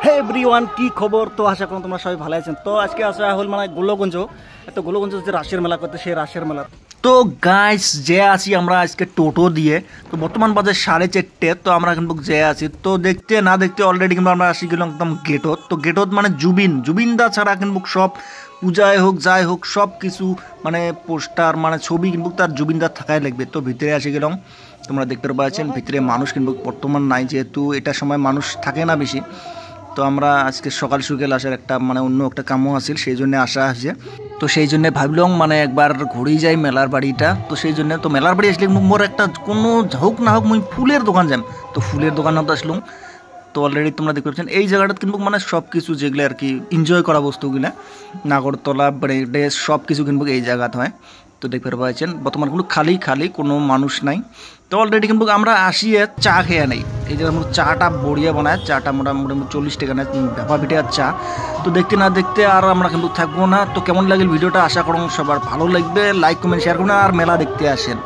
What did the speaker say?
হে everyone, কি খবর? তো আশা করুন তোমরা সবাই ভালো আছেন। তো আজকে আসা হল মানে গোলগঞ্জ, এত গোলগঞ্জ যে রাশের মেলা করতে, সেই রাশের মেলা। তো গাইস যে আছি আমরা আজকে টোটো দিয়ে। তো বর্তমান বাজে 4:30। তো আমরা কিন্তু যে আছি, তো দেখতে না দেখতে অলরেডি কিন্তু আমরা আসি গেলাম একদম গেটত। তো গেটত মানে জুবিন দা ছাড়া কিন্তু সব পূজায় হোক যাই হোক সব কিছু মানে পোস্টার মানে ছবি কিন্তু তার জুবিনদার থাকাই লাগবে। তো ভিতরে আসে গেলাম, তোমরা দেখতে পাচ্ছেন ভিতরে মানুষ কিন্তু বর্তমান নাই, যেহেতু এটার সময় মানুষ থাকে না বেশি। তো আমরা আজকে সকাল সকাল আসার একটা মানে অন্য একটা কামও আছিল, সেই জন্য আসা আসছে। তো সেই জন্য ভাবলাম মানে একবার ঘুরেই যাই মেলার বাড়িটা। তো সেই জন্য তো মেলার বাড়ি আসলে মোর একটা কোনো হোক না হোক মুই ফুলের দোকান যাম। তো ফুলের দোকানত আসলাম। তো অলরেডি তোমরা দেখতে পাচ্ছেন এই জায়গাটা কিন্তু মানে সব কিছু যেগুলো আর কি এনজয় করা বস্তুগুলো, নাগরতলা ড্রেস সব কিছু কিন্তু এই জায়গাতে হয়। তো দেখতে পাচ্ছেন বর্তমান কিন্তু খালি খালি কোনো মানুষ নাই। তো অলরেডি কিন্তু আমরা আসিয়ে চা খেয়ে নেই। এই যে চাটা বড়িয়া বানায়, চাটা মোটামুটি 40 টাকা নেয়, ভেপা পিঠে আর চা। তো দেখতে না দেখতে আর আমরা কিন্তু থাকবো না। তো কেমন লাগলো ভিডিওটা, আশা করুন সবার ভালো লাগবে। লাইক কমেন্ট শেয়ার করুন আর মেলা দেখতে আসেন।